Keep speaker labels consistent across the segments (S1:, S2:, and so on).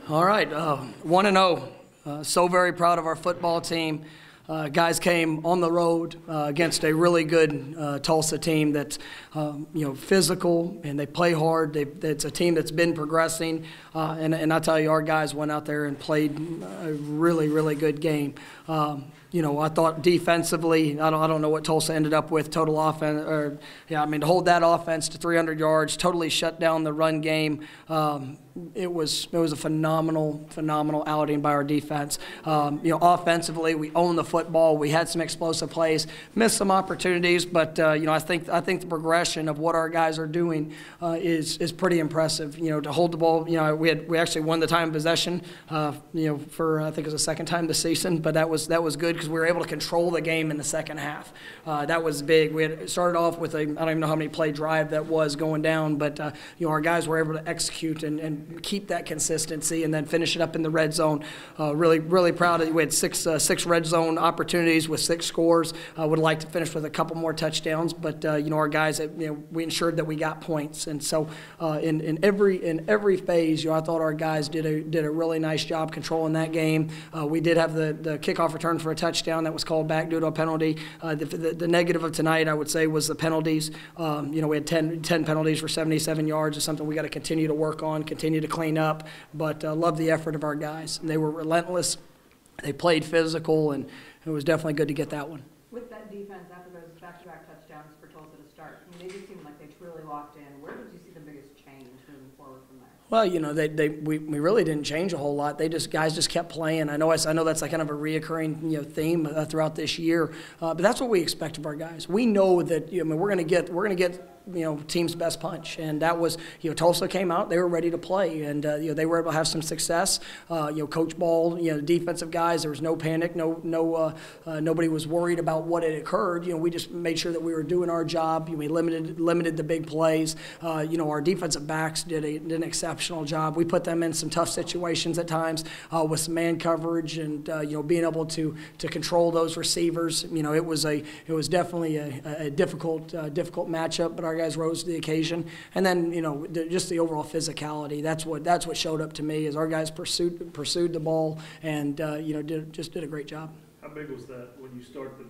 S1: All right, 1-0. So very proud of our football team. Guys came on the road against a really good Tulsa team that's physical, and they play hard. It's a team that's been progressing, and I tell you, our guys went out there and played a really, really good game. I thought defensively, I don't know what Tulsa ended up with total offense, to hold that offense to 300 yards, totally shut down the run game. It was a phenomenal outing by our defense. Offensively, we owned the football. We had some explosive plays, missed some opportunities, but I think the progression of what our guys are doing is pretty impressive. To hold the ball, we actually won the time of possession, for I think it was the second time this season, but that was good because we were able to control the game in the second half. That was big. We had started off with I don't even know how many play drive that was going down, but our guys were able to execute and keep that consistency and then finish it up in the red zone. Really proud of it. We had six red zone opportunities with 6 scores. Would like to finish with a couple more touchdowns, but our guys, we ensured that we got points. And so in every phase, I thought our guys did a really nice job controlling that game. We did have the kickoff return for a touchdown that was called back due to a penalty. The negative of tonight, I would say, was the penalties. We had 10 penalties for 77 yards. Is something we got to continue to work on, continue to clean up, but love the effort of our guys. And they were relentless. They played physical, and it was definitely good to get that one.
S2: With that defense, after those back-to-back touchdowns for Tulsa to start, they just seemed like they truly locked in. Where did you see the biggest change moving forward from there?
S1: Well, we really didn't change a whole lot. Guys just kept playing. I know that's like kind of a reoccurring theme throughout this year, but that's what we expect of our guys. We know that we're going to get team's best punch, and that was Tulsa came out, they were ready to play, and they were able to have some success. Coach Ball, defensive guys, there was no panic, nobody was worried about what had occurred. We just made sure that we were doing our job. We limited the big plays. Our defensive backs did an exceptional job. We put them in some tough situations at times with some man coverage, and being able to control those receivers. It was definitely a difficult matchup, but our guys rose to the occasion. And then just the overall physicality, that's what showed up to me, is our guys pursued the ball and did a great job.
S3: How big was that when you start the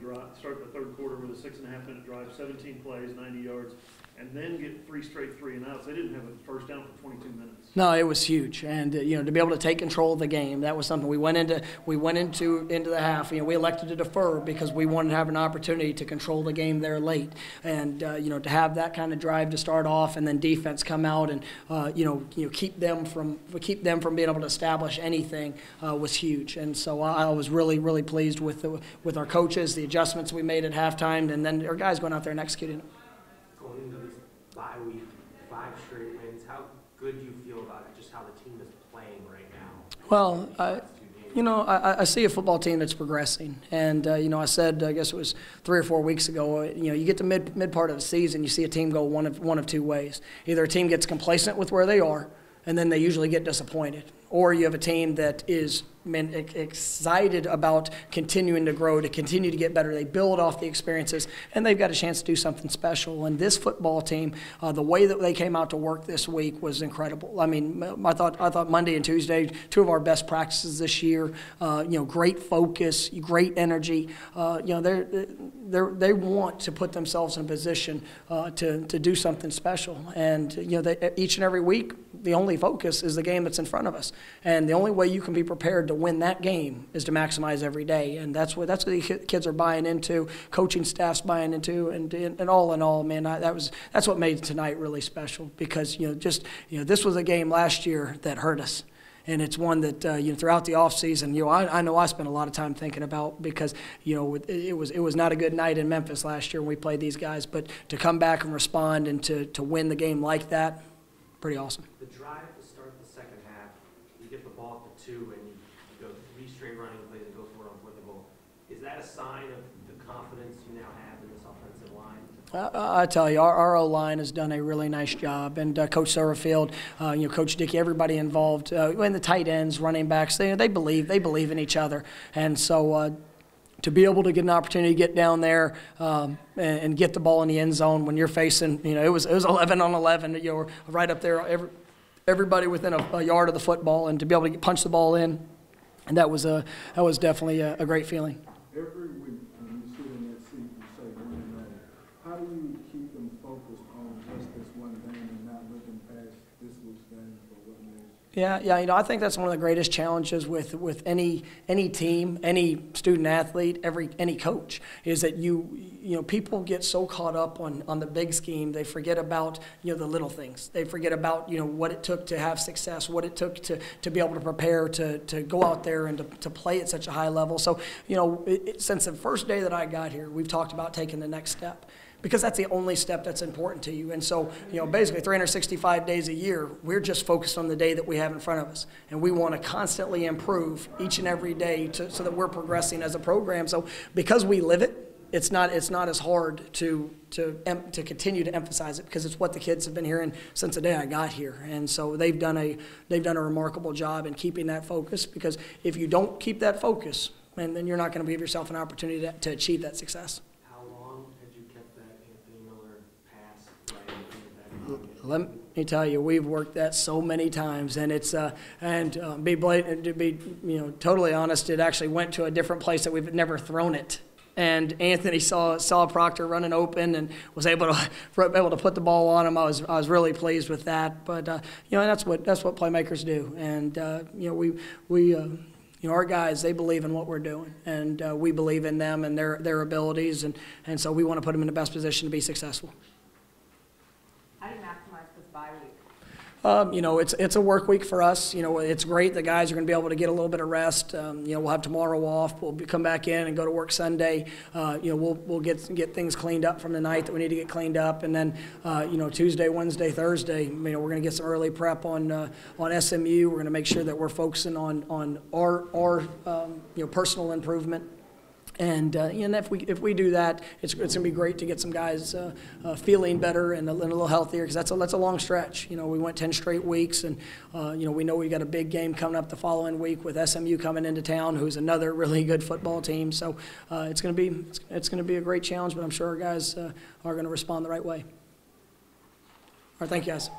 S3: third quarter with a 6.5-minute drive, 17 plays, 90 yards, and then get 3 straight 3-and-outs? They didn't have a first down for 22 minutes.
S1: No, it was huge, and to be able to take control of the game, that was something we went into the half. We elected to defer because we wanted to have an opportunity to control the game there late, and to have that kind of drive to start off, and then defense come out and keep them from being able to establish anything was huge. And so I was really pleased with our coaches, the adjustments we made at halftime, and then our guys going out there and executing.
S4: Going into this bye week, 5 straight wins, how good do you feel about it, just how the team is playing right now?
S1: Well, I see a football team that's progressing, and I said, I guess it was 3 or 4 weeks ago, you get to mid part of the season, you see a team go one of 2 ways. Either a team gets complacent with where they are, and then they usually get disappointed, or you have a team that is excited about continuing to grow, to continue to get better. They build off the experiences, and they've got a chance to do something special. And this football team, the way that they came out to work this week was incredible. I thought Monday and Tuesday, 2 of our best practices this year. Great focus, great energy. They want to put themselves in a position to do something special. And each and every week, the only focus is the game that's in front of us. And the only way you can be prepared to win that game is to maximize every day. And that's what the kids are buying into, coaching staff's buying into, and all in all, man, that's what made tonight really special, because this was a game last year that hurt us. And it's one that throughout the off season, I know I spent a lot of time thinking about, because it was not a good night in Memphis last year when we played these guys, but to come back and respond and to win the game like that, pretty awesome.
S4: The drive to start the second half, you get the ball at the 2 and you go 3 straight running plays and go for it on 4th and goal. Is that a sign of the confidence you now have in this offensive line?
S1: I tell you, our O-line has done a really nice job, and Coach Sutterfield, Coach Dickey, everybody involved, and the tight ends, running backs, they believe in each other, and so to be able to get an opportunity to get down there and get the ball in the end zone when you're facing, it was 11 on 11, right up there. everybody within a yard of the football, and to be able to punch the ball in, and that was definitely a great feeling.
S5: Every week when you sit in that seat, you say 1-0. How do you keep them focused on just this one game and not looking past this week's game for what it is?
S1: Yeah, I think that's one of the greatest challenges with any team, any student athlete, any coach, is that people get so caught up on the big scheme, they forget about the little things. They forget about what it took to have success, what it took to be able to prepare to go out there and to play at such a high level. So since the first day that I got here, we've talked about taking the next step, because that's the only step that's important to you. And so, basically 365 days a year, we're just focused on the day that we have in front of us. And we want to constantly improve each and every day so that we're progressing as a program. So because we live it, it's not as hard to continue to emphasize it, because it's what the kids have been hearing since the day I got here. And so they've done a remarkable job in keeping that focus, because if you don't keep that focus, then you're not going to give yourself an opportunity to achieve that success. Let me tell you, we've worked that so many times, and it's be blatant, to be totally honest, it actually went to a different place that we've never thrown it. And Anthony saw Proctor running open and was able to put the ball on him. I was really pleased with that. But that's what playmakers do. And our guys, they believe in what we're doing, and we believe in them and their abilities, and so we want to put them in the best position to be successful.
S2: How do you maximize this bye week?
S1: It's a work week for us. It's great. The guys are going to be able to get a little bit of rest. We'll have tomorrow off. We'll come back in and go to work Sunday. We'll get things cleaned up from the night that we need to get cleaned up, and then Tuesday, Wednesday, Thursday, we're going to get some early prep on SMU. We're going to make sure that we're focusing on our personal improvement. And if we do that, it's going to be great to get some guys feeling better and a little healthier, because that's a long stretch. We went 10 straight weeks, and we know we got a big game coming up the following week with SMU coming into town, who's another really good football team. So it's going to be a great challenge, but I'm sure our guys are going to respond the right way. All right, thank you guys.